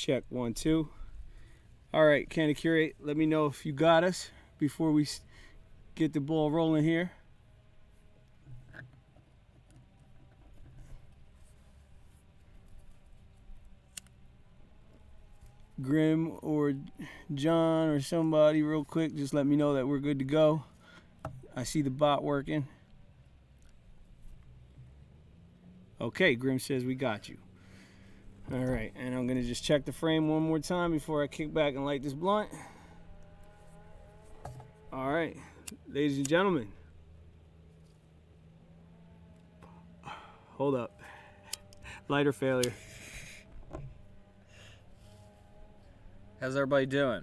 check 1 2. All right, Canna Curate, let me know if you got us before we get the ball rolling here. Grim or John or somebody real quick, just let me know that we're good to go. I see the bot working. Okay, Grim says we got you. All right, and I'm gonna just check the frame one more time before I kick back and light this blunt. All right, ladies and gentlemen. Hold up. Lighter failure. How's everybody doing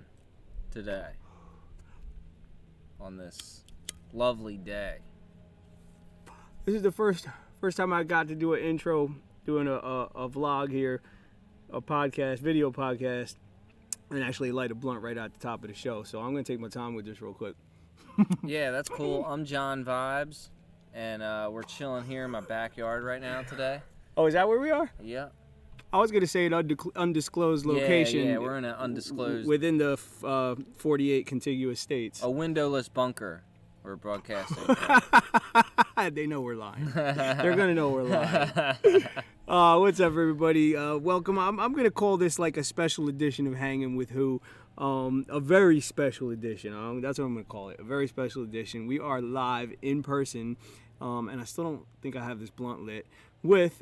today on this lovely day? This is the first time I got to do an intro, doing a vlog here, a podcast, video podcast, and actually light a blunt right at the top of the show. So I'm gonna take my time with this real quick. Yeah, that's cool. I'm John Vibes, and we're chilling here in my backyard right now today. Oh, is that where we are? Yeah. I was gonna say an undisclosed location. Yeah, we're in an undisclosed within the 48 contiguous states. A windowless bunker. We're broadcasting. They know we're lying. They're gonna know we're lying. What's up, everybody? Welcome. I'm gonna call this like a special edition of Hangin' with Who. A very special edition. That's what I'm gonna call it. A very special edition. We are live in person, and I still don't think I have this blunt lit with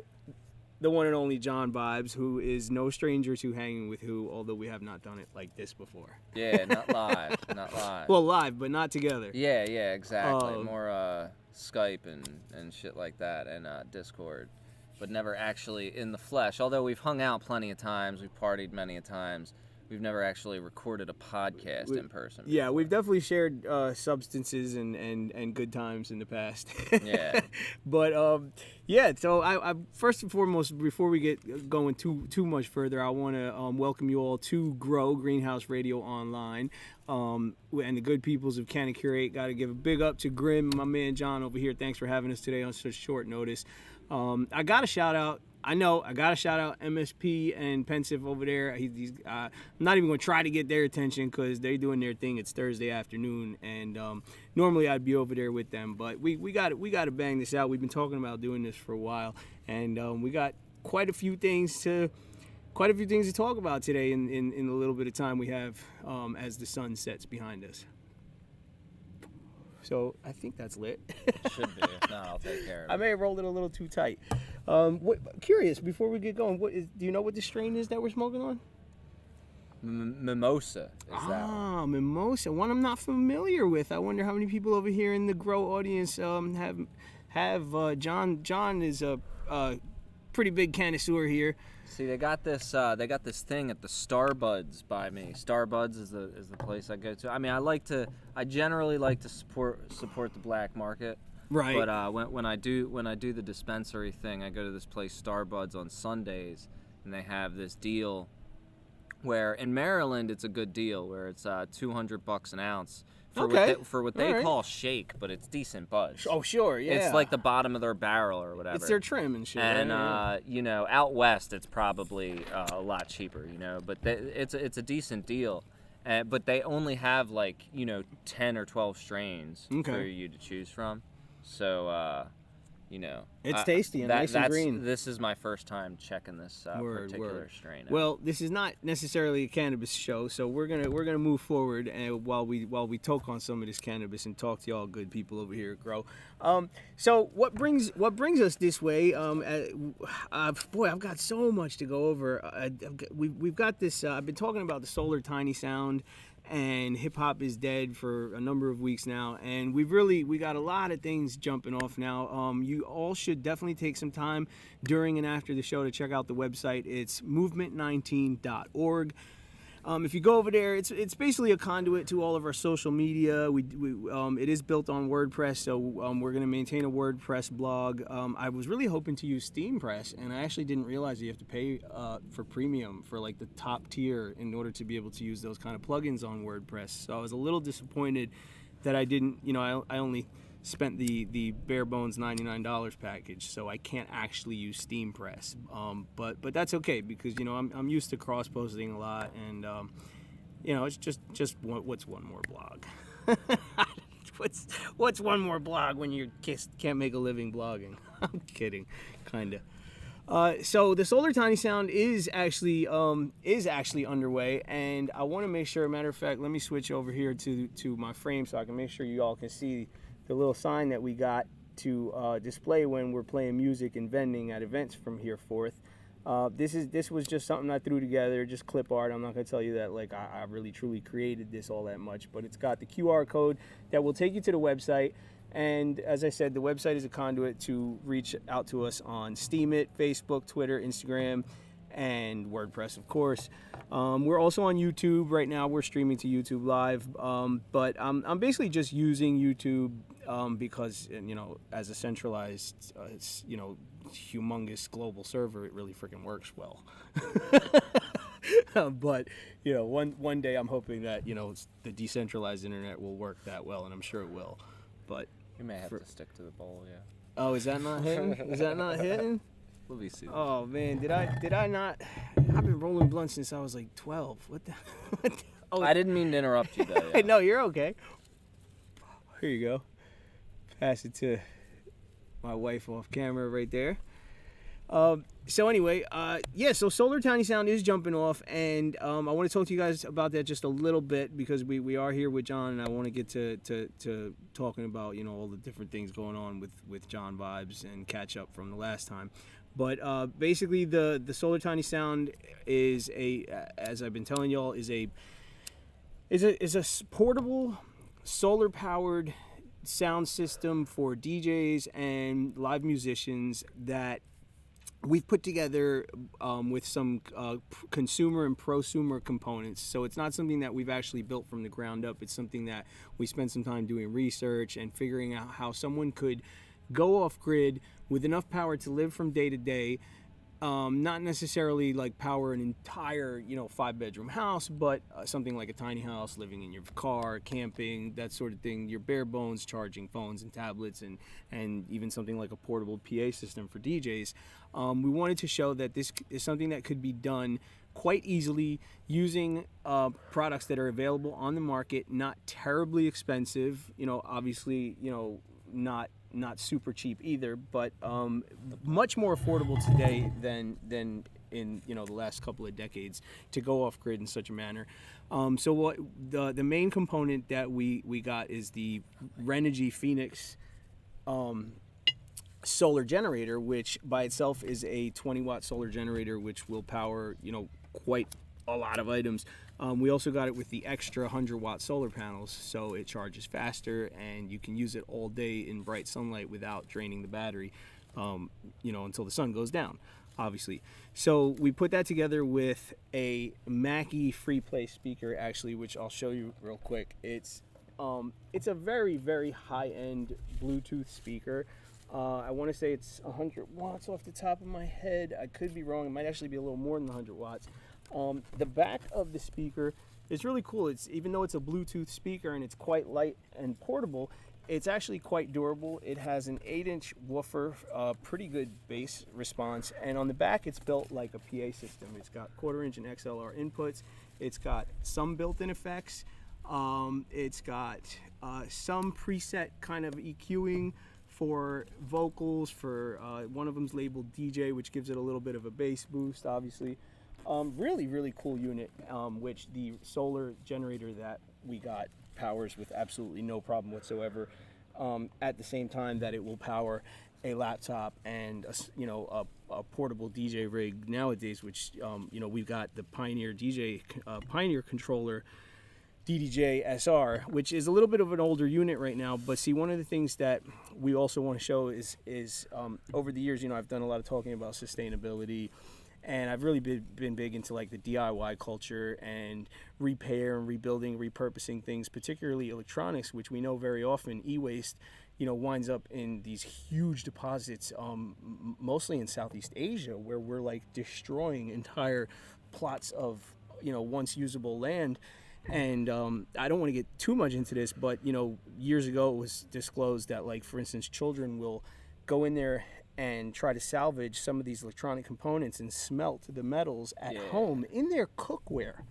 the one and only John Vibes, who is no stranger to Hanging with Who, although we have not done it like this before. Yeah, not live, not live. Well, live, but not together. Yeah, exactly. More Skype and shit like that, and Discord, but never actually in the flesh. Although we've hung out plenty of times, we've partied many a times. We've never actually recorded a podcast in person before. Yeah, we've definitely shared substances and good times in the past. Yeah. But yeah, so I first and foremost, before we get going too much further, I want to welcome you all to Grow Greenhouse Radio Online. And the good peoples of Canna Curate. Got to give a big up to Grim, my man John over here. Thanks for having us today on such short notice. I got to shout out. I got to shout out MSP and Pensive over there. I'm not even going to try to get their attention because they're doing their thing. It's Thursday afternoon, and normally I'd be over there with them. But we got to bang this out. We've been talking about doing this for a while, and we got quite a few things to talk about today in the little bit of time we have as the sun sets behind us. So I think that's lit. Should be. If not, I'll take care of it. I may have rolled it a little too tight. Curious, before we get going, do you know what the strain is that we're smoking on? Mimosa is that one. Mimosa. One I'm not familiar with. I wonder how many people over here in the Grow audience have John. John is a pretty big connoisseur here. See, they got this thing at the Starbuds by me. Starbuds is the place I go to. I mean, I generally like to support the black market. Right. But when I do the dispensary thing, I go to this place Starbuds on Sundays, and they have this deal where in Maryland it's a good deal where it's $200 an ounce for what they call shake, but it's decent bud. Oh sure, yeah. It's like the bottom of their barrel or whatever. It's their trim and shit. And right? out west it's probably a lot cheaper, but it's a decent deal. But they only have 10 or 12 strains for you to choose from. So it's tasty and nice and green. This is my first time checking this particular strain out. Well, this is not necessarily a cannabis show, so we're gonna move forward and while we talk on some of this cannabis and talk to y'all good people over here at Grow. So what brings us this way? I've got so much to go over. We've got this. I've been talking about the solar tiny sound. And hip hop is dead for a number of weeks now, and we got a lot of things jumping off now. You all should definitely take some time during and after the show to check out the website. It's movement19.org. If you go over there, it's basically a conduit to all of our social media. It is built on WordPress, so we're going to maintain a WordPress blog. I was really hoping to use SteamPress, and I actually didn't realize that you have to pay for premium for the top tier in order to be able to use those kind of plugins on WordPress. So I was a little disappointed that I didn't. I only spent the bare bones $99 package, so I can't actually use Steam Press. But that's okay because I'm used to cross posting a lot, and it's just what's one more blog. What's one more blog when you can't make a living blogging? I'm kidding, kinda. So the Solar Tiny Sound is actually underway, and I want to make sure. Matter of fact, let me switch over here to my frame so I can make sure you all can see the little sign that we got to display when we're playing music and vending at events from here forth. This was just something I threw together, just clip art. I'm not gonna tell you that like I really truly created this all that much, but it's got the QR code that will take you to the website. And as I said, the website is a conduit to reach out to us on Steemit, Facebook, Twitter, Instagram, and WordPress, of course. We're also on YouTube right now. We're streaming to YouTube Live, but I'm basically just using YouTube because as a centralized, humongous global server, it really freaking works well. But one day I'm hoping that the decentralized internet will work that well, and I'm sure it will. But you may have to stick to the bowl, yeah. Oh, is that not hitting? Is that not hitting? We'll be soon. Oh man, did I not? I've been rolling blunts since I was like 12. What the? Oh, I didn't mean to interrupt you though. Yeah. No, you're okay. Here you go. Pass it to my wife off camera right there. So anyway, so Solar Tiny Sound is jumping off, and I want to talk to you guys about that just a little bit because we are here with John, and I want to get to talking about all the different things going on with John vibes and catch up from the last time. But basically, the Solar Tiny Sound is as I've been telling y'all, is a portable solar powered sound system for DJs and live musicians that we've put together with some consumer and prosumer components. So it's not something that we've actually built from the ground up. It's something that we spent some time doing research and figuring out how someone could go off grid with enough power to live from day to day. Not necessarily like power an entire 5-bedroom house, but something like a tiny house, living in your car, camping, that sort of thing. Your bare bones charging phones and tablets, and even something like a portable PA system for DJs. We wanted to show that this is something that could be done quite easily using products that are available on the market, not terribly expensive. Obviously, not super cheap either, but much more affordable today than in the last couple of decades to go off grid in such a manner. So what the main component that we got is the Renogy Phoenix solar generator, which by itself is a 20-watt solar generator, which will power quite a lot of items. We also got it with the extra 100-watt solar panels, so it charges faster and you can use it all day in bright sunlight without draining the battery, until the sun goes down, obviously. So we put that together with a Mackie free play speaker, actually, which I'll show you real quick. It's a very, very high-end Bluetooth speaker. I want to say it's 100 watts off the top of my head. I could be wrong. It might actually be a little more than 100 watts. The back of the speaker is really cool. Even though it's a Bluetooth speaker and it's quite light and portable, it's actually quite durable. It has an 8-inch woofer, pretty good bass response, and on the back it's built like a PA system. It's got 1/4-inch and XLR inputs. It's got some built-in effects. It's got some preset kind of EQing for vocals. For one of them's labeled DJ, which gives it a little bit of a bass boost, obviously. Really, really cool unit, which the solar generator that we got powers with absolutely no problem whatsoever. At the same time that it will power a laptop and a portable DJ rig nowadays, which we've got the Pioneer controller DDJ SR, which is a little bit of an older unit right now. But see, one of the things that we also want to show is over the years, I've done a lot of talking about sustainability. And I've really been big into like the DIY culture and repair and rebuilding, repurposing things, particularly electronics, which we know very often e-waste, winds up in these huge deposits, mostly in Southeast Asia, where we're like destroying entire plots of, once usable land. And I don't want to get too much into this, but years ago it was disclosed that, like, for instance, children will go in there and try to salvage some of these electronic components and smelt the metals at home in their cookware.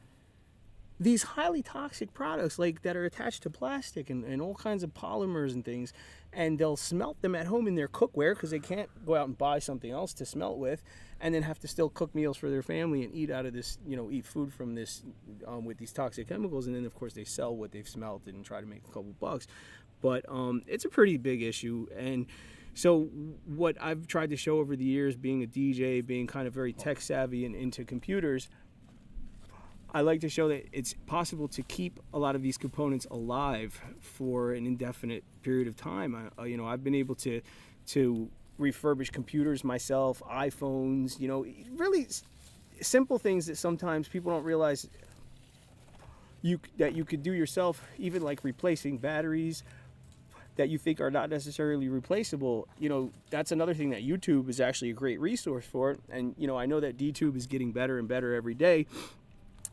These highly toxic products, like, that are attached to plastic and all kinds of polymers and things, and they'll smelt them at home in their cookware because they can't go out and buy something else to smelt with, and then have to still cook meals for their family and eat out of this, eat food from this with these toxic chemicals. And then, of course, they sell what they've smelted and try to make a couple bucks. But it's a pretty big issue. And so what I've tried to show over the years, being a DJ, being kind of very tech savvy and into computers, I like to show that it's possible to keep a lot of these components alive for an indefinite period of time. I've been able to refurbish computers myself, iPhones, really simple things that sometimes people don't realize that you could do yourself, even like replacing batteries that you think are not necessarily replaceable. That's another thing that YouTube is actually a great resource for. And, I know that DTube is getting better and better every day.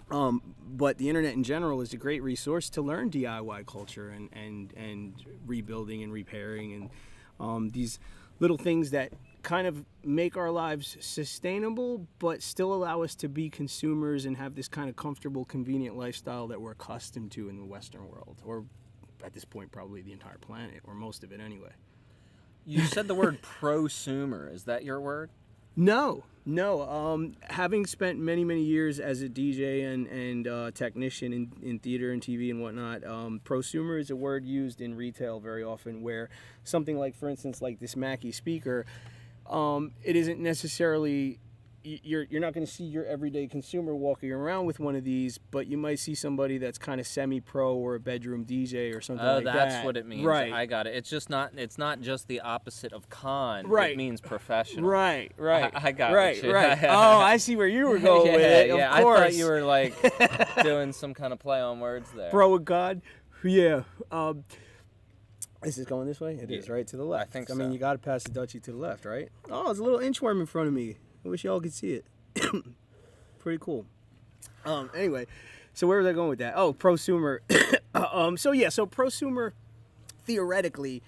But the internet in general is a great resource to learn DIY culture and rebuilding and repairing and these little things that kind of make our lives sustainable, but still allow us to be consumers and have this kind of comfortable, convenient lifestyle that we're accustomed to in the Western world, or at this point probably the entire planet, or most of it anyway. You said the word prosumer. Is that your word? No. Having spent many years as a DJ and technician in theater and TV and whatnot, prosumer is a word used in retail very often, where something like, for instance, like this Mackie speaker, it isn't necessarily, you're not going to see your everyday consumer walking around with one of these, but you might see somebody that's kind of semi-pro or a bedroom DJ or something like that. Oh, that's what it means. Right. I got it. It's not just the opposite of con. Right. It means professional. Right. I got right, it. Right. Oh, I see where you were going with it. Yeah, of course. I thought you were like doing some kind of play on words there. Bro with God. Yeah. Is this going this way? It is, right? To the left. I think I so. mean, you got to pass the Dutchie to the left, right? Oh, there's a little inchworm in front of me. I wish y'all could see it. Pretty cool. Anyway, so where was I going with that? Oh, prosumer. So prosumer, theoretically,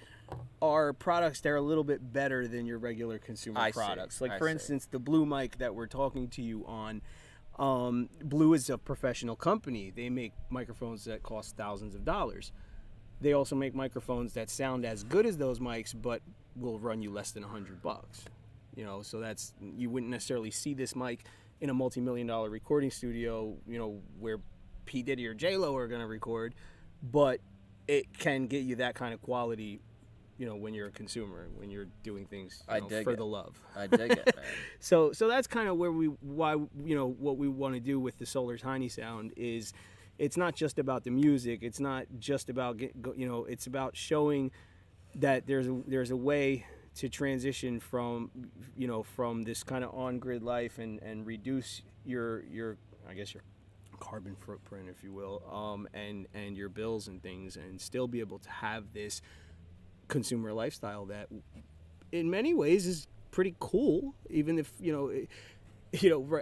are products that are a little bit better than your regular consumer products. Like, for instance, the Blue mic that we're talking to you on. Blue is a professional company. They make microphones that cost thousands of dollars. They also make microphones that sound as good as those mics, but will run you less than $100. So that's, you wouldn't necessarily see this mic in a multi-million-dollar recording studio, where P. Diddy or J-Lo are going to record, but it can get you that kind of quality, when you're a consumer, when you're doing things for the love. I dig it, man. So that's kind of what we want to do with the Solar Tiny Sound is, it's not just about the music. It's not just about it's about showing that there's a way to transition from this kind of on-grid life and reduce your carbon footprint, if you will, and your bills and things, and still be able to have this consumer lifestyle that in many ways is pretty cool, even if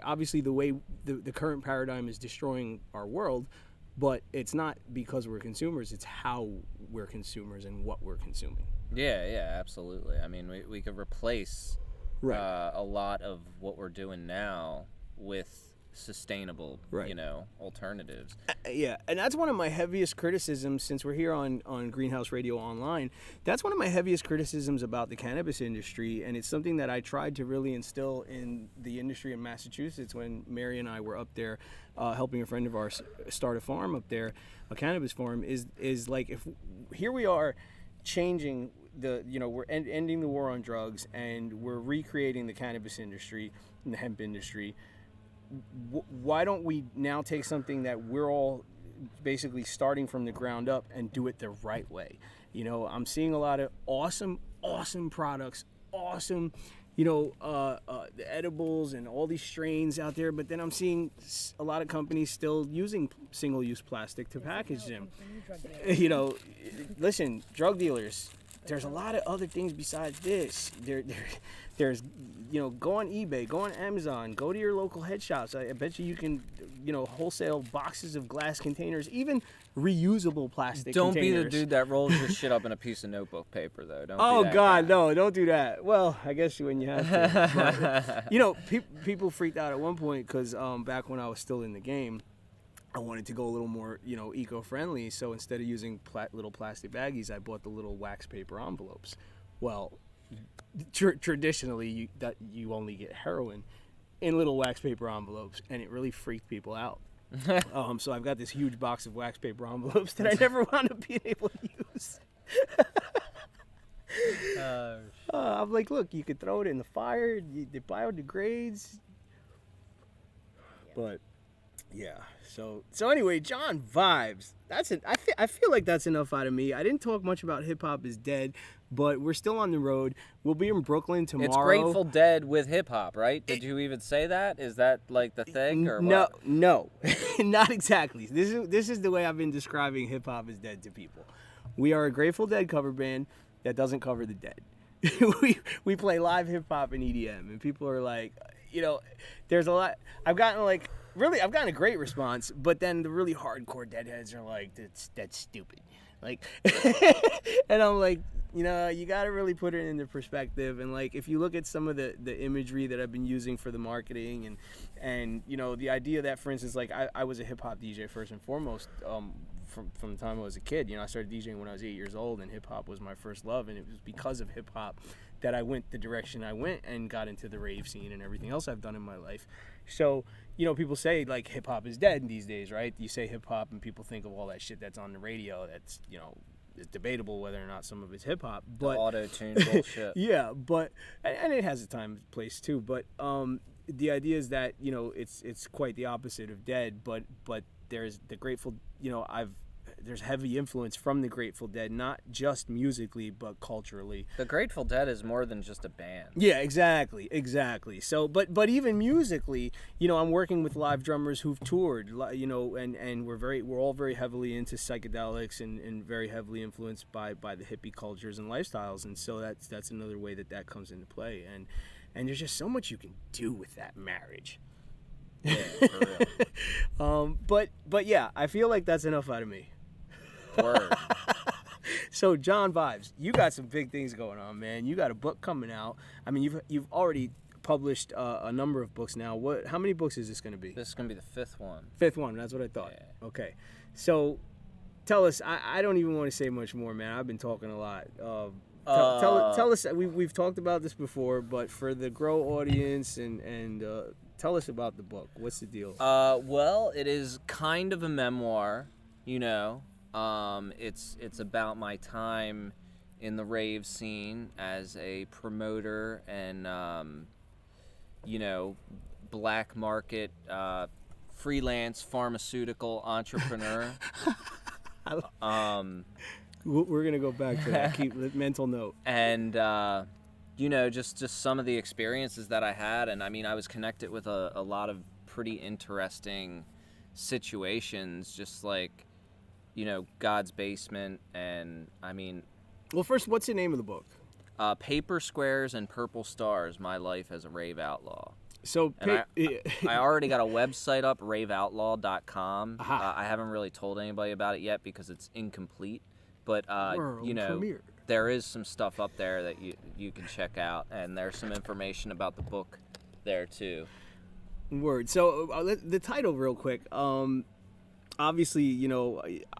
obviously the way the current paradigm is destroying our world, but it's not because we're consumers, it's how we're consumers and what we're consuming. Yeah, absolutely. I mean, we could replace a lot of what we're doing now with sustainable, alternatives. Yeah, and that's one of my heaviest criticisms, since we're here on Greenhouse Radio Online. That's one of my heaviest criticisms about the cannabis industry, and it's something that I tried to really instill in the industry in Massachusetts when Mary and I were up there helping a friend of ours start a farm up there, a cannabis farm, is like, if here we are changing we're ending the war on drugs, and we're recreating the cannabis industry and the hemp industry. Why don't we now take something that we're all basically starting from the ground up and do it the right way? I'm seeing a lot of awesome products, awesome, the edibles and all these strains out there, but then I'm seeing a lot of companies still using single-use plastic to package them. Listen, drug dealers, there's a lot of other things besides this. There's, go on eBay, go on Amazon, go to your local head shops. I bet you can, wholesale boxes of glass containers, even reusable plastic Don't containers. be the dude that rolls your shit up in a piece of notebook paper, though. Don't Oh be that God, guy. no! Don't do that. Well, I guess when you have to. But, people freaked out at one point because back when I was still in the game, I wanted to go a little more, eco-friendly. So instead of using little plastic baggies, I bought the little wax paper envelopes. Well, traditionally, you only get heroin in little wax paper envelopes, and it really freaked people out. So I've got this huge box of wax paper envelopes that I never wound up being able to use. I'm like, look, you could throw it in the fire. It biodegrades. But yeah. So anyway, John vibes. That's it. I feel like that's enough out of me. I didn't talk much about Hip Hop Is Dead, but we're still on the road. We'll be in Brooklyn tomorrow. It's Grateful Dead with hip hop, right? Did you even say that? Is that like the thing or what? No, not exactly. This is the way I've been describing Hip Hop Is Dead to people. We are a Grateful Dead cover band that doesn't cover the dead. we play live hip hop and EDM, and people are like, there's a lot. I've gotten a great response, but then the really hardcore deadheads are like, that's stupid. Like, and I'm like, you got to really put it into perspective. And like, if you look at some of the imagery that I've been using for the marketing and the idea that, for instance, like I was a hip hop DJ first and foremost, from the time I was a kid. I started DJing when I was 8 years old, and hip hop was my first love, and it was because of hip hop that I went the direction I went and got into the rave scene and everything else I've done in my life. So, people say like hip hop is dead these days, right? You say hip hop and people think of all that shit that's on the radio. That's, it's debatable whether or not some of it's hip hop, but auto-tune bullshit. Yeah, but and it has a time and place too. But the idea is that it's quite the opposite of dead. But there's the Grateful. There's heavy influence from the Grateful Dead, not just musically, but culturally. The Grateful Dead is more than just a band. Yeah, exactly. So, but even musically, I'm working with live drummers who've toured, and we're all very heavily into psychedelics and very heavily influenced by the hippie cultures and lifestyles, and so that's another way that comes into play, and there's just so much you can do with that marriage. Yeah, for real. But yeah, I feel like that's enough out of me. Word. So John vibes, you got some big things going on, man. You got a book coming out. I mean, you've already published a number of books now. How many books is this going to be? This is going to be the fifth one. Fifth one. That's what I thought. Yeah. Okay. So tell us. I don't even want to say much more, man. I've been talking a lot. Tell us. We've talked about this before, but for the Grow audience and tell us about the book. What's the deal? Well, it is kind of a memoir, It's about my time in the rave scene as a promoter and, black market freelance pharmaceutical entrepreneur. We're going to go back to that. Keep mental note. And, just some of the experiences that I had. And, I was connected with a lot of pretty interesting situations, just like, God's Basement, and Well, first, what's the name of the book? Paper Squares and Purple Stars, My Life as a Rave Outlaw. So I already got a website up, raveoutlaw.com. I haven't really told anybody about it yet because it's incomplete, but premiere. There is some stuff up there that you can check out, and there's some information about the book there too. Word. So the title, real quick. Obviously,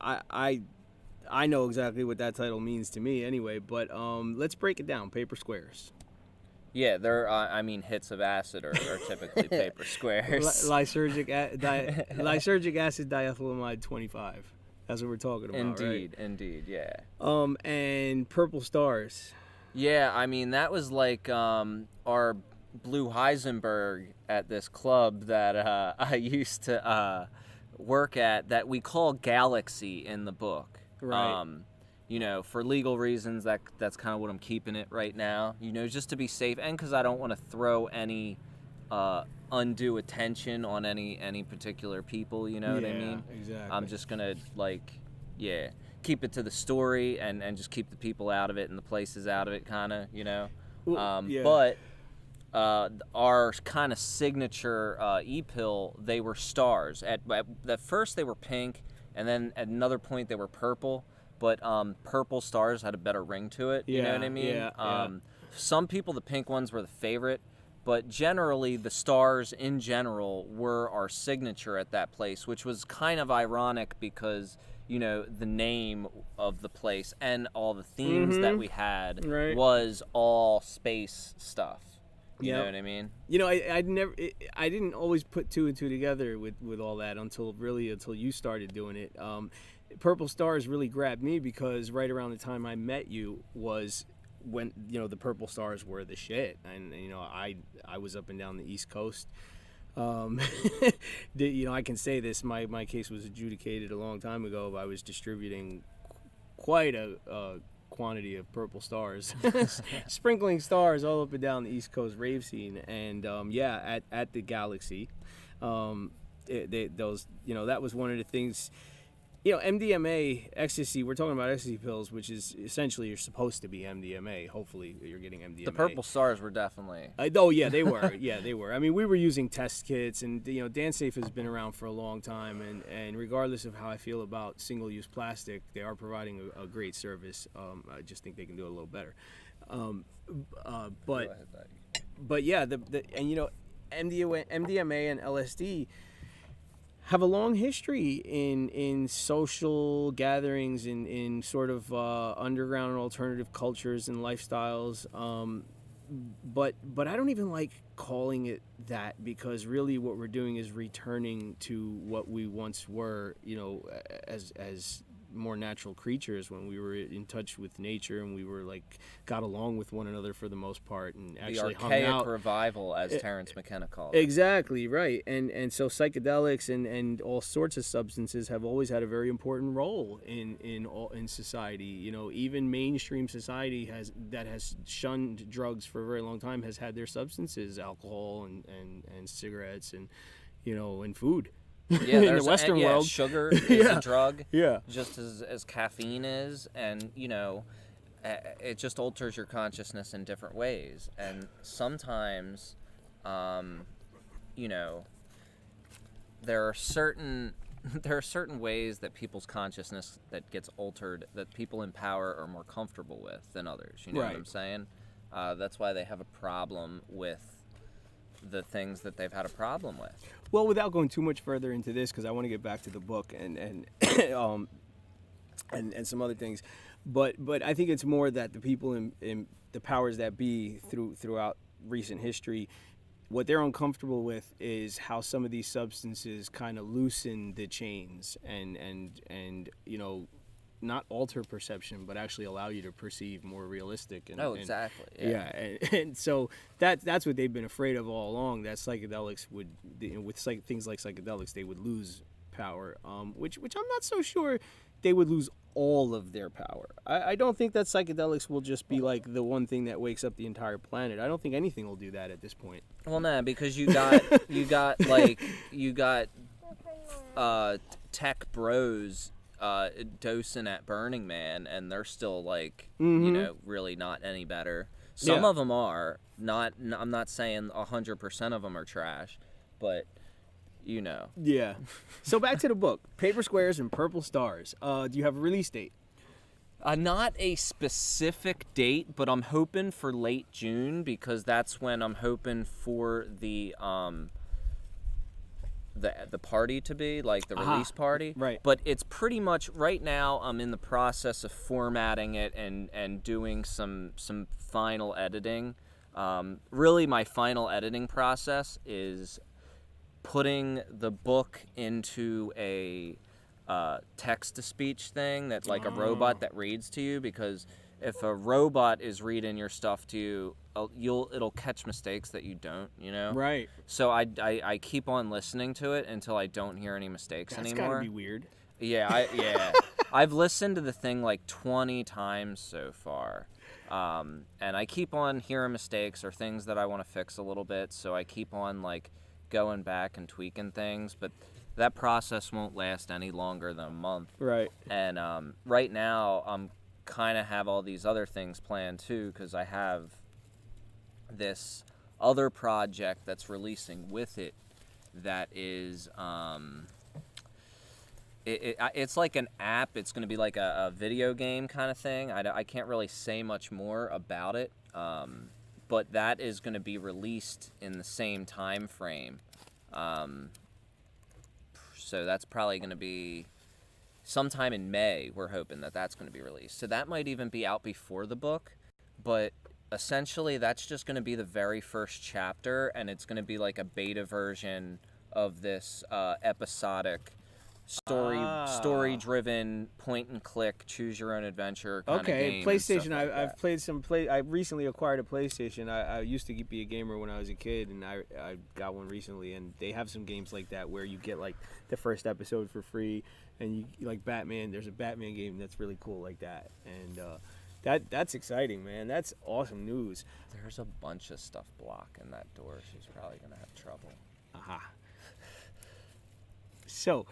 I know exactly what that title means to me anyway, but let's break it down. Paper Squares. Yeah, they're, hits of acid are typically paper squares. Lysergic acid diethylamide 25. That's what we're talking about, right? Indeed, yeah. And Purple Stars. Yeah, that was like our Blue Heisenberg at this club that I used to work at that we call Galaxy in the book. Right. For legal reasons, that's kind of what I'm keeping it right now. Just to be safe, and because I don't want to throw any undue attention on any particular people. You know what I mean? Exactly. I'm just gonna keep it to the story and just keep the people out of it and the places out of it, kind of, you know. Well, yeah. But our kind of signature e-pill, they were stars. At first they were pink, and then at another point they were purple. But purple stars had a better ring to it. You know what I mean? Yeah. Some people, the pink ones were the favorite. But generally, the stars in general were our signature at that place, which was kind of ironic because, you know, the name of the place and all the themes that we had was all space stuff. You know what I mean? You know, I didn't always put two and two together with all that until you started doing it. Purple Stars really grabbed me because right around the time I met you was when, you know, the Purple Stars were the shit, and you know, I was up and down the East Coast. You know, I can say this, my case was adjudicated a long time ago, but I was distributing quite a quantity of Purple Stars, sprinkling stars all up and down the East Coast rave scene. And at the Galaxy, those, you know, that was one of the things. You know, MDMA, ecstasy, we're talking about ecstasy pills, which is essentially you're supposed to be MDMA. Hopefully you're getting MDMA. The Purple Stars were definitely. Oh, yeah, they were. Yeah, they were. I mean, we were using test kits, and, you know, DanceSafe has been around for a long time, and regardless of how I feel about single-use plastic, they are providing a great service. I just think they can do it a little better. But yeah, and, you know, MDMA and LSD have a long history in social gatherings, in sort of underground and alternative cultures and lifestyles. But I don't even like calling it that, because really what we're doing is returning to what we once were, you know, as more natural creatures, when we were in touch with nature and we were like got along with one another for the most part, and actually hung out. The archaic revival, as Terence McKenna called it. Exactly right. And so psychedelics and all sorts of substances have always had a very important role in society. You know, even mainstream society has shunned drugs for a very long time has had their substances, alcohol and cigarettes, and, you know, and food. Yeah, in the Western world, sugar is a drug, yeah, just as caffeine is, and, you know, it just alters your consciousness in different ways. And sometimes, you know, there are certain ways that people's consciousness that gets altered, that people in power are more comfortable with than others. You know what I'm saying? That's why they have a problem with the things that they've had a problem with. Well, without going too much further into this, because I want to get back to the book and some other things, but I think it's more that the people in the powers that be throughout recent history, what they're uncomfortable with is how some of these substances kind of loosen the chains and you know, not alter perception, but actually allow you to perceive more realistic. Exactly. And so that's what they've been afraid of all along. That psychedelics would, with things like psychedelics, they would lose power. Which I'm not so sure they would lose all of their power. I don't think that psychedelics will just be like the one thing that wakes up the entire planet. I don't think anything will do that at this point. Well, nah, because you got tech bros dosing at Burning Man, and they're still like, you know, really not any better. Some of them are not. I'm not saying 100% of them are trash, but, you know. Yeah. So back to the book, Paper Squares and Purple Stars. Do you have a release date? Not a specific date, but I'm hoping for late June, because that's when I'm hoping for the party to be, like the release party. Right. But it's pretty much, right now I'm in the process of formatting it and doing some final editing. Really, my final editing process is putting the book into a text-to-speech thing, that like a robot that reads to you, because if a robot is reading your stuff to you, it'll catch mistakes that you don't, you know? Right. So I keep on listening to it until I don't hear any mistakes anymore. That's gotta be weird. Yeah, I've listened to the thing like 20 times so far, and I keep on hearing mistakes or things that I want to fix a little bit, so I keep on like going back and tweaking things. But that process won't last any longer than a month. Right. And right now, I'm kind of have all these other things planned too, because I have this other project that's releasing with it that is it's like an app. It's going to be like a video game kind of thing. I can't really say much more about it, but that is going to be released in the same time frame. So that's probably going to be sometime in May. We're hoping that that's going to be released. So that might even be out before the book, but essentially that's just going to be the very first chapter, and it's going to be like a beta version of this episodic story-driven point-and-click, choose-your-own-adventure kind of game. PlayStation. Like I've played some I recently acquired a PlayStation. I used to be a gamer when I was a kid, and I got one recently. And they have some games like that where you get like the first episode for free, and you like Batman. There's a Batman game that's really cool like that, and that's exciting, man. That's awesome news. There's a bunch of stuff blocking that door. She's probably gonna have trouble. Aha. So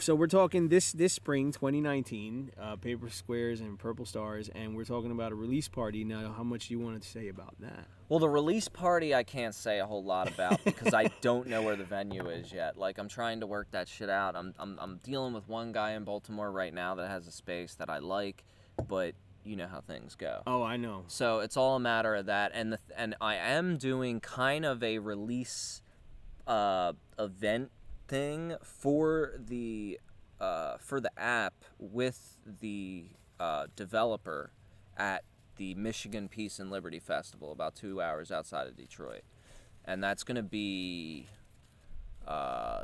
we're talking this spring, 2019, Paper Squares and Purple Stars, and we're talking about a release party. Now, how much do you want to say about that? Well, the release party I can't say a whole lot about because I don't know where the venue is yet. Like, I'm trying to work that shit out. I'm dealing with one guy in Baltimore right now that has a space that I like, but you know how things go. Oh, I know. So it's all a matter of that, and I am doing kind of a release event thing for the app with the developer at the Michigan Peace and Liberty Festival, about 2 hours outside of Detroit, and that's going to be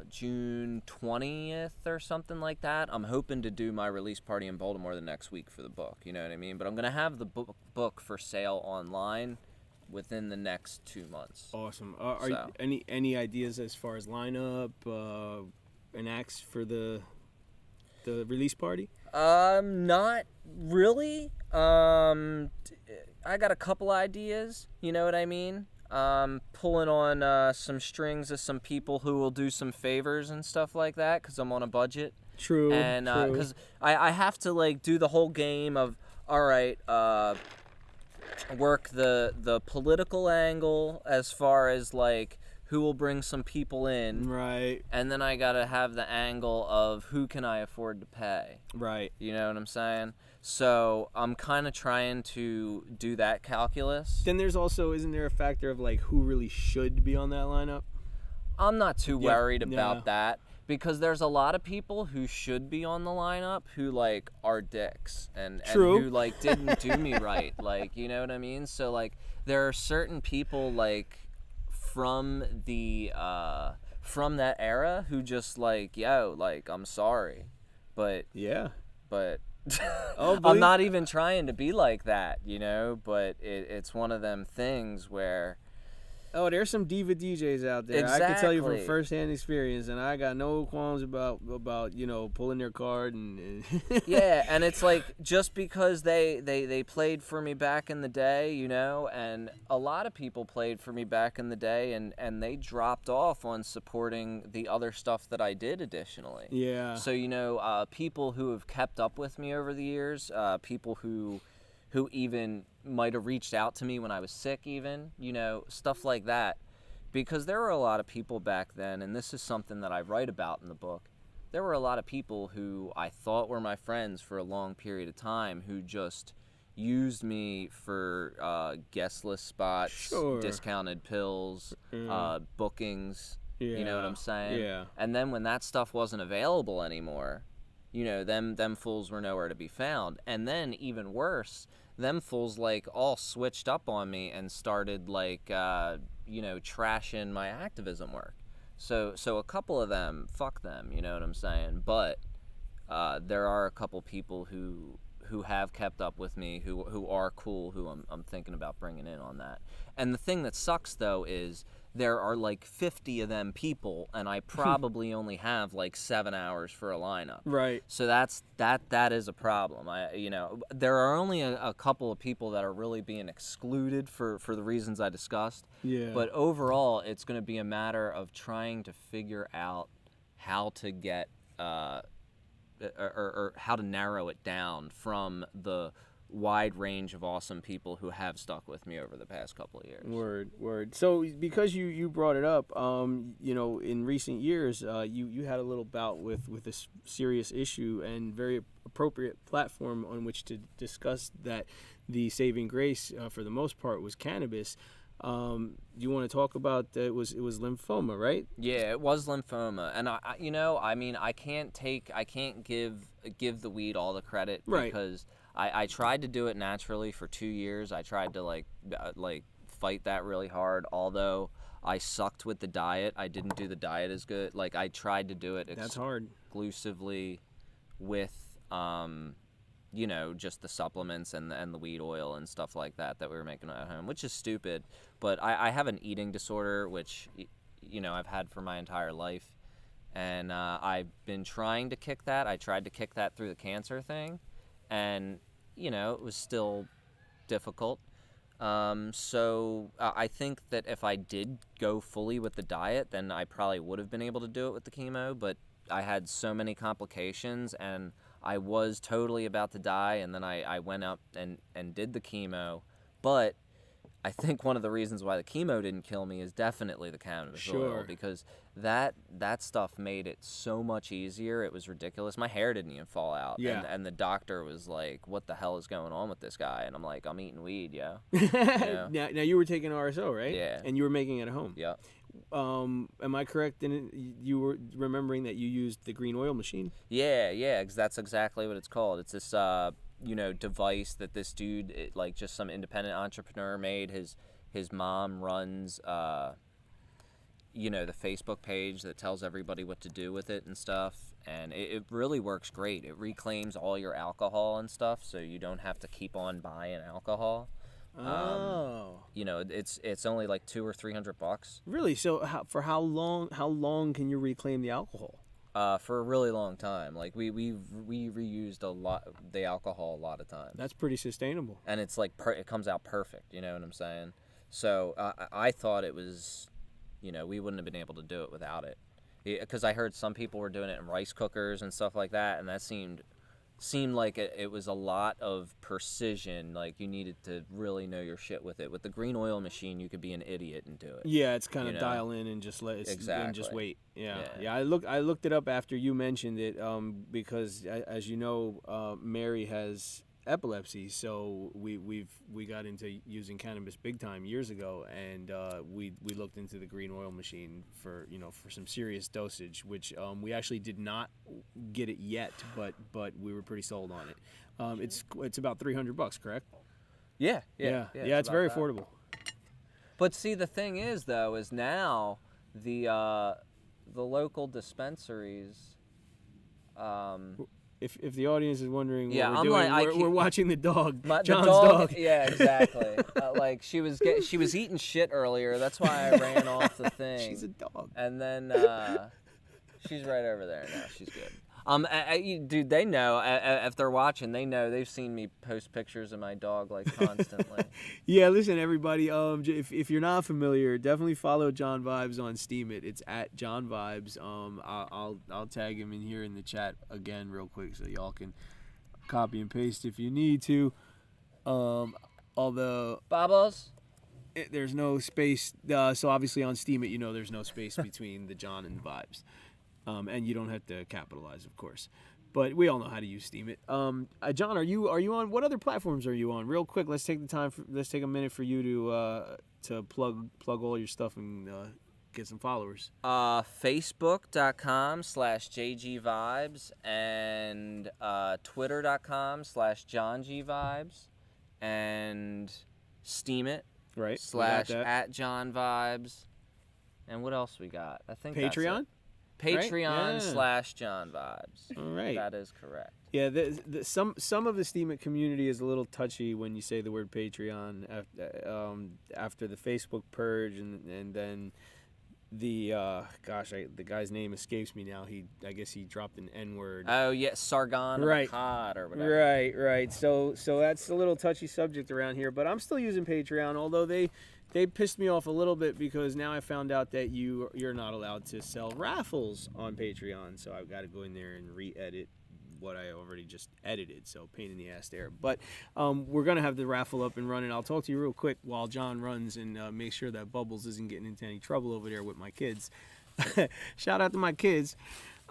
June 20th or something like that. I'm hoping to do my release party in Baltimore the next week for the book, you know what I mean? But I'm going to have the book for sale online within the next 2 months. Awesome. Are you, any ideas as far as lineup and acts for the release party? Not really. I got a couple ideas, you know what I mean? Pulling on some strings of some people who will do some favors and stuff like that because I'm on a budget. True. And because I have to like do the whole game of, all right, work the political angle as far as like who will bring some people in, right, and then I gotta have the angle of who can I afford to pay, right, you know what I'm saying? So I'm kind of trying to do that calculus. Then there's also, isn't there a factor of like who really should be on that lineup? I'm not too worried about that, because there's a lot of people who should be on the lineup who like are dicks and who like didn't do me right, like, you know what I mean? So like there are certain people like from that era who just like, yo, like, I'm sorry, but I'm not even trying to be like that, you know, but it's one of them things where there's some diva DJs out there. Exactly. I can tell you from firsthand experience, and I got no qualms about you know, pulling their card and yeah, and it's like just because they played for me back in the day, you know, and a lot of people played for me back in the day, and they dropped off on supporting the other stuff that I did additionally. Yeah. So, you know, people who have kept up with me over the years, people who even might have reached out to me when I was sick even, you know, stuff like that. Because there were a lot of people back then, and this is something that I write about in the book, there were a lot of people who I thought were my friends for a long period of time who just used me for guest list spots, discounted pills, bookings, you know what I'm saying? Yeah. And then when that stuff wasn't available anymore, you know, them fools were nowhere to be found. And then even worse, them fools like all switched up on me and started like you know, trashing my activism work. So a couple of them, fuck them, you know what I'm saying? But there are a couple people who have kept up with me, who are cool, who I'm thinking about bringing in on that. And the thing that sucks though is there are like 50 of them people, and I probably only have like 7 hours for a lineup. Right. So that is a problem. There are only a couple of people that are really being excluded for the reasons I discussed. Yeah. But overall, it's going to be a matter of trying to figure out how to get or how to narrow it down from the wide range of awesome people who have stuck with me over the past couple of years. Word. So because you brought it up, in recent years, you had a little bout with a serious issue and very appropriate platform on which to discuss that. The saving grace, for the most part, was cannabis. You want to talk about it was lymphoma, right? Yeah, it was lymphoma, and I can't give the weed all the credit, right? Because I tried to do it naturally for 2 years. I tried to like fight that really hard. Although I sucked with the diet, I didn't do the diet as good. Like I tried to do it That's hard. Exclusively with just the supplements and the weed oil and stuff like that we were making at home, which is stupid. But I have an eating disorder, which I've had for my entire life, and I've been trying to kick that. I tried to kick that through the cancer thing, and it was still difficult. So I think that if I did go fully with the diet, then I probably would have been able to do it with the chemo, but I had so many complications, and I was totally about to die, and then I went up and did the chemo. But I think one of the reasons why the chemo didn't kill me is definitely the cannabis oil, because that stuff made it so much easier. It was ridiculous. My hair didn't even fall out. Yeah. And the doctor was like, what the hell is going on with this guy? And I'm like, I'm eating weed, yo. Now you were taking RSO, right? Yeah. And you were making it at home. Yeah. Am I correct in you were remembering that you used the green oil machine? Yeah, because that's exactly what it's called. It's this device that this dude, just some independent entrepreneur made. His mom runs the Facebook page that tells everybody what to do with it and stuff, and it really works great. It reclaims all your alcohol and stuff, so you don't have to keep on buying alcohol. It's only like $200 or $300. Really? So for how long can you reclaim the alcohol? For a really long time. Like we reused a lot the alcohol a lot of times. That's pretty sustainable. And it's like it comes out perfect. You know what I'm saying? So I thought it was, we wouldn't have been able to do it without it, because I heard some people were doing it in rice cookers and stuff like that, and that seemed like it was a lot of precision. Like you needed to really know your shit with it. With the green oil machine, you could be an idiot and do it. Yeah, it's kind of dial in and just and just wait. Yeah. I looked it up after you mentioned it, because as you know, Mary has epilepsy, so we got into using cannabis big time years ago, and we looked into the green oil machine for some serious dosage, which we actually did not get it yet, but we were pretty sold on it. It's about $300, correct? Yeah, it's very affordable. But see, the thing is though, is now the local dispensaries. If the audience is wondering what we're doing, we're watching the dog, John's dog. Yeah, exactly. She was eating shit earlier. That's why I ran off the thing. She's a dog. And then she's right over there now. She's good. Dude, they know if they're watching. They know they've seen me post pictures of my dog constantly. Yeah, listen, everybody. If you're not familiar, definitely follow John Vibes on Steemit. It's at John Vibes. I'll tag him in here in the chat again real quick so y'all can copy and paste if you need to. Although Bubbles. There's no space. So obviously on Steemit, there's no space between the John and Vibes. And you don't have to capitalize, of course, but we all know how to use Steemit. John, are you on? What other platforms are you on? Real quick, let's take a minute for you to plug all your stuff and get some followers. Facebook.com/JGVibes and Twitter.com/JohnGVibes and Steemit right /@JohnVibes. And what else we got? I think Patreon. Patreon/John Vibes. All right. That is correct. Yeah, some of the Steemit community is a little touchy when you say the word Patreon after the Facebook purge, and then the guy's name escapes me now. I guess he dropped an N-word. Oh yeah, Sargon Right. of Akkad or whatever. Right. So that's a little touchy subject around here, but I'm still using Patreon, although they pissed me off a little bit because now I found out that you're not allowed to sell raffles on Patreon. So I've got to go in there and re-edit what I already just edited. So pain in the ass there. But we're gonna have the raffle up and running. I'll talk to you real quick while John runs and make sure that Bubbles isn't getting into any trouble over there with my kids. Shout out to my kids.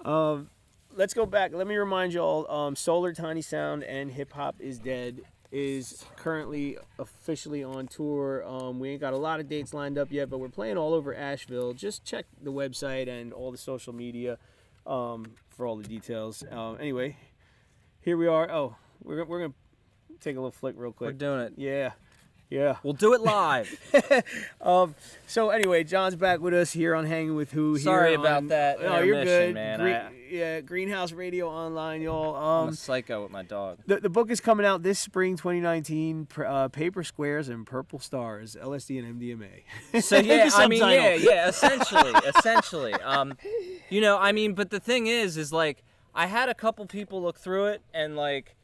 Let's go back. Let me remind you all, Solar Tiny Sound and Hip Hop is Dead is currently officially on tour. We ain't got a lot of dates lined up yet, but we're playing all over Asheville. Just check the website and all the social media for all the details. Anyway, here we are. Oh, we're going to take a little flick real quick. We're doing it. Yeah. We'll do it live. So anyway, John's back with us here on Hanging with Who. Sorry here about on, that. No, you're good, man. Greenhouse Radio Online, y'all. I'm a psycho with my dog. The book is coming out this spring, 2019. Paper Squares and Purple Stars, LSD and MDMA. So yeah, I mean, Subtitle. yeah, essentially. You know, I mean, but the thing is like, I had a couple people look through it, and like,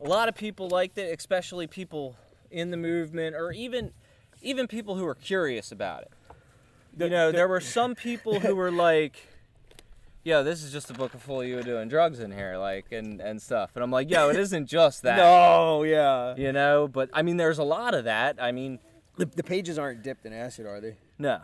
a lot of people liked it, especially people in the movement, or even people who were curious about it. You know, there were some people who were like, yo, this is just a book full of you doing drugs in here, like, and stuff. And I'm like, yo, it isn't just that. No, yeah. You know, but I mean, there's a lot of that. I mean, The pages aren't dipped in acid, are they? no.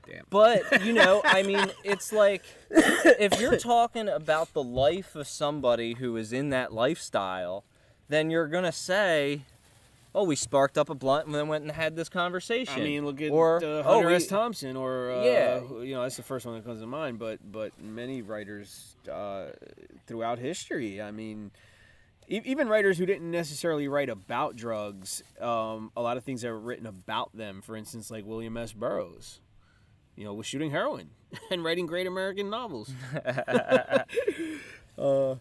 Damn. But, you know, I mean, it's like, if you're talking about the life of somebody who is in that lifestyle, then you're going to say, oh, we sparked up a blunt and then went and had this conversation. I mean, look at or, Hunter S. Thompson, or Yeah. you know, that's the first one that comes to mind. But many writers throughout history. I mean, even writers who didn't necessarily write about drugs, a lot of things that were written about them. For instance, like William S. Burroughs, you know, was shooting heroin and writing great American novels. So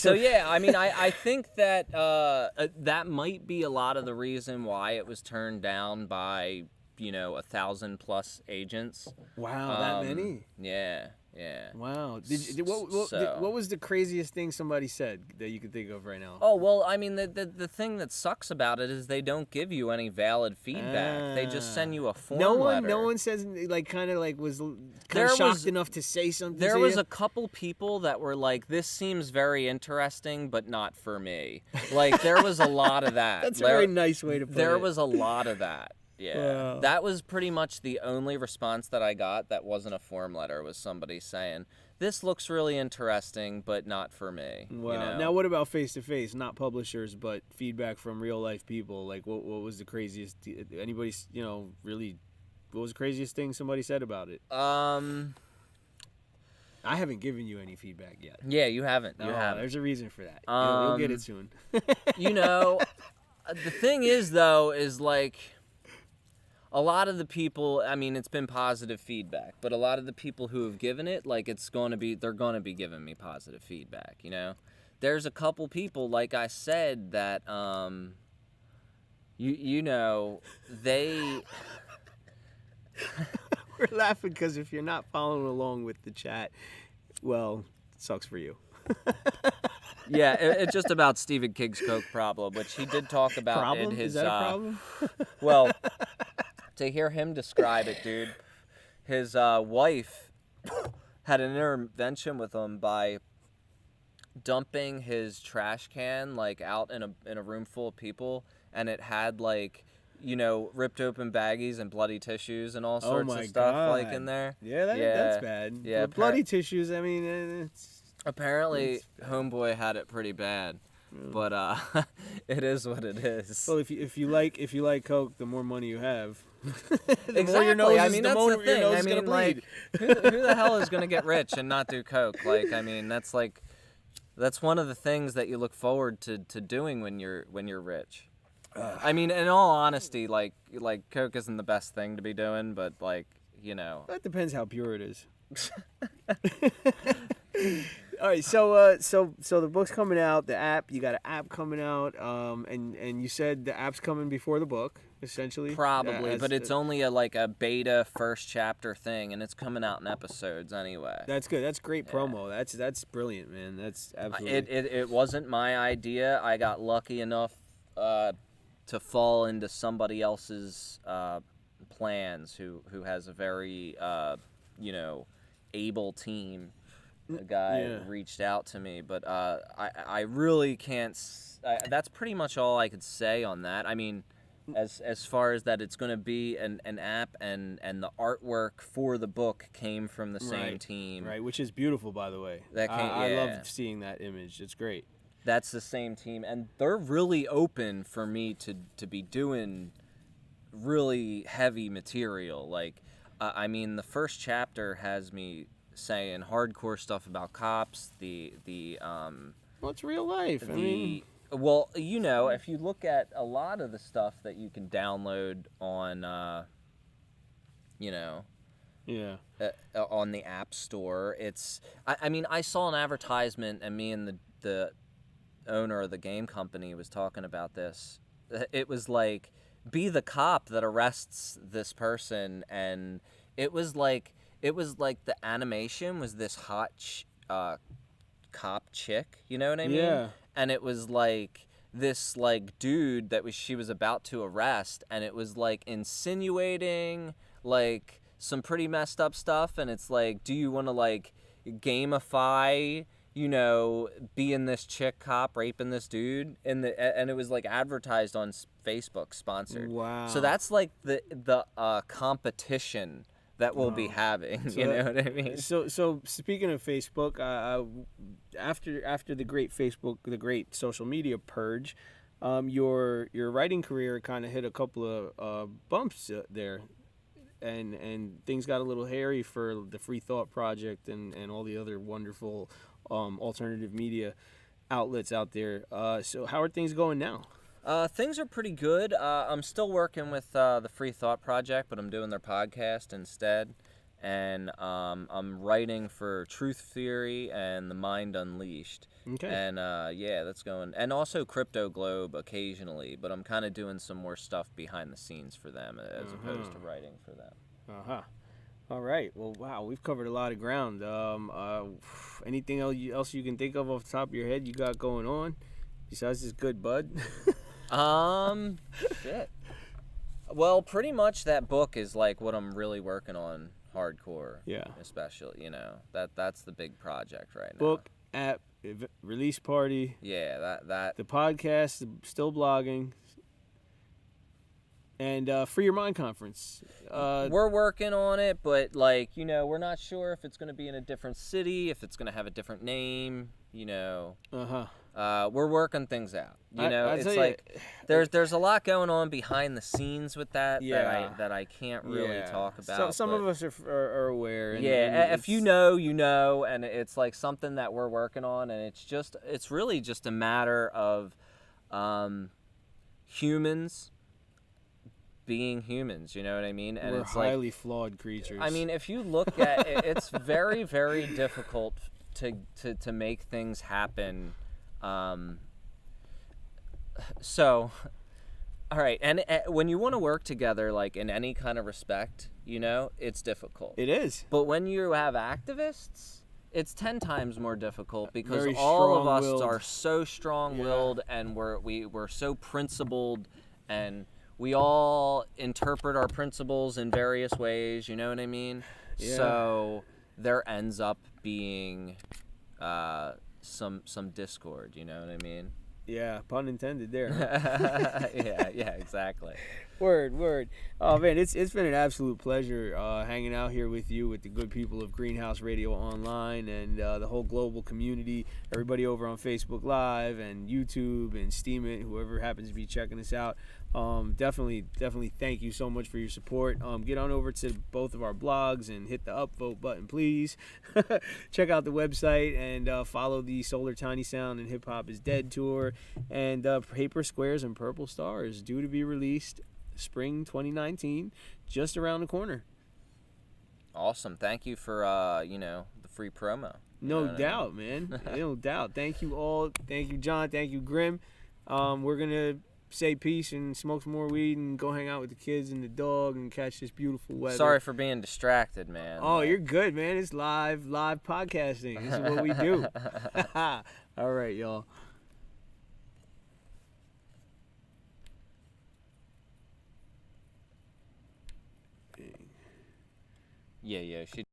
yeah, I mean, I think that that might be a lot of the reason why it was turned down by, you know, 1,000+ agents. Wow, that many? Yeah. Wow. What was the craziest thing somebody said that you can think of right now? Oh, well, I mean, the thing that sucks about it is they don't give you any valid feedback. They just send you a form letter. No one says, like, kind of like was kind of shocked enough to say something. There was a couple people that were like, this seems very interesting, but not for me. Like, there was a lot of that. That's a very nice way to put it. There was a lot of that. Yeah. Wow. That was pretty much the only response that I got that wasn't a form letter, was somebody saying, this looks really interesting, but not for me. Wow. You know? Now, what about face-to-face? Not publishers, but feedback from real-life people. Like, what was the craziest? Anybody, you know, really, what was the craziest thing somebody said about it? I haven't given you any feedback yet. Yeah, you haven't. You Oh, haven't. There's a reason for that. You'll get it soon. You know, the thing is, though, is like, a lot of the people, I mean, it's been positive feedback, but a lot of the people who have given it, like, they're going to be giving me positive feedback, you know? There's a couple people, like I said, that, you know, they... We're laughing because if you're not following along with the chat, well, it sucks for you. Yeah, it's just about Stephen King's coke problem, which he did talk about Problem? in his... Is that a problem? Well, to hear him describe it, dude, his wife had an intervention with him by dumping his trash can, like, out in a room full of people, and it had, like, you know, ripped open baggies and bloody tissues and all sorts of stuff, like, in there. Yeah, that's bad. Yeah, But bloody tissues, I mean, it's... Apparently, homeboy had it pretty bad. But it is what it is. Well, if you like coke, the more money you have. Exactly. I mean, that's the thing. I Your mean, like, who the hell is gonna get rich and not do coke? Like, I mean, that's one of the things that you look forward to doing when you're rich. I mean, in all honesty, like coke isn't the best thing to be doing, but, like, you know. That depends how pure it is. All right, so the book's coming out. The app, you got an app coming out. And you said the app's coming before the book, essentially. Probably, but it's only a beta first chapter thing, and it's coming out in episodes anyway. That's good. That's great promo. That's brilliant, man. That's absolutely. It wasn't my idea. I got lucky enough to fall into somebody else's plans who has a very able team. A guy reached out to me, but I really can't. That's pretty much all I could say on that. I mean, as far as that, it's going to be an app, and the artwork for the book came from the same team. Right, which is beautiful, by the way. I love seeing that image. It's great. That's the same team, and they're really open for me to be doing really heavy material. Like, I mean, the first chapter has me saying hardcore stuff about cops. Well, it's real life. Well, if you look at a lot of the stuff that you can download on, on the App Store, it's. I mean, I saw an advertisement, and me and the owner of the game company was talking about this. It was like, be the cop that arrests this person, and it was like the animation was this hot cop chick, you know what I mean? Yeah. And it was like this dude that she was about to arrest, and it was like insinuating like some pretty messed up stuff, and it's like, do you want to gamify, being this chick cop raping this dude, and it was like advertised on Facebook, sponsored. Wow. So that's like the competition that we'll be having, you know what I mean? So speaking of Facebook, after the great social media purge, your writing career kind of hit a couple of bumps there, and things got a little hairy for the Free Thought Project and all the other wonderful alternative media outlets out there. So how are things going now? Things are pretty good. I'm still working with the Free Thought Project, but I'm doing their podcast instead. And I'm writing for Truth Theory and The Mind Unleashed. Okay. And that's going. And also Crypto Globe occasionally, but I'm kind of doing some more stuff behind the scenes for them as opposed to writing for them. All right. Well, wow, we've covered a lot of ground. Anything else you can think of off the top of your head you got going on besides this good bud? Shit. Well, pretty much that book is like what I'm really working on hardcore. Yeah. Especially, that's the big project right now. Book, app, release party. Yeah, that. The podcast, still blogging. And Free Your Mind Conference. We're working on it, but we're not sure if it's going to be in a different city, if it's going to have a different name, We're working things out. It's like there's a lot going on behind the scenes with that that I can't really talk about. So some of us are aware. And if you know, and it's like something that we're working on, and it's really just a matter of humans being humans, you know what I mean? And we're it's highly flawed creatures. I mean, if you look at it, it's very, very difficult to make things happen. So, all right, and when you want to work together, like in any kind of respect, it's difficult. It is. But when you have activists, it's 10 times more difficult because Very all of us strong-willed. are so strong-willed, and we're so principled, and we all interpret our principles in various ways, you know what I mean? Yeah. So there ends up being some discord, you know what I mean? Yeah, pun intended there. yeah, exactly. Word. Oh man, it's been an absolute pleasure hanging out here with you, with the good people of Greenhouse Radio Online and the whole global community, everybody over on Facebook Live and YouTube and Steam It, whoever happens to be checking us out. Definitely thank you so much for your support. Get on over to both of our blogs and hit the upvote button, please. Check out the website and follow the Solar Tiny Sound and Hip Hop is Dead tour. And Paper Squares and Purple Stars due to be released spring 2019, just around the corner. Awesome. Thank you for the free promo. You know No what I mean? doubt, man. No doubt. Thank you all. Thank you, John. Thank you, Grim. We're gonna say peace and smoke some more weed and go hang out with the kids and the dog and catch this beautiful weather. Sorry for being distracted, man. Oh, you're good, man. It's live podcasting. This is what we do. All right, y'all. Yeah, she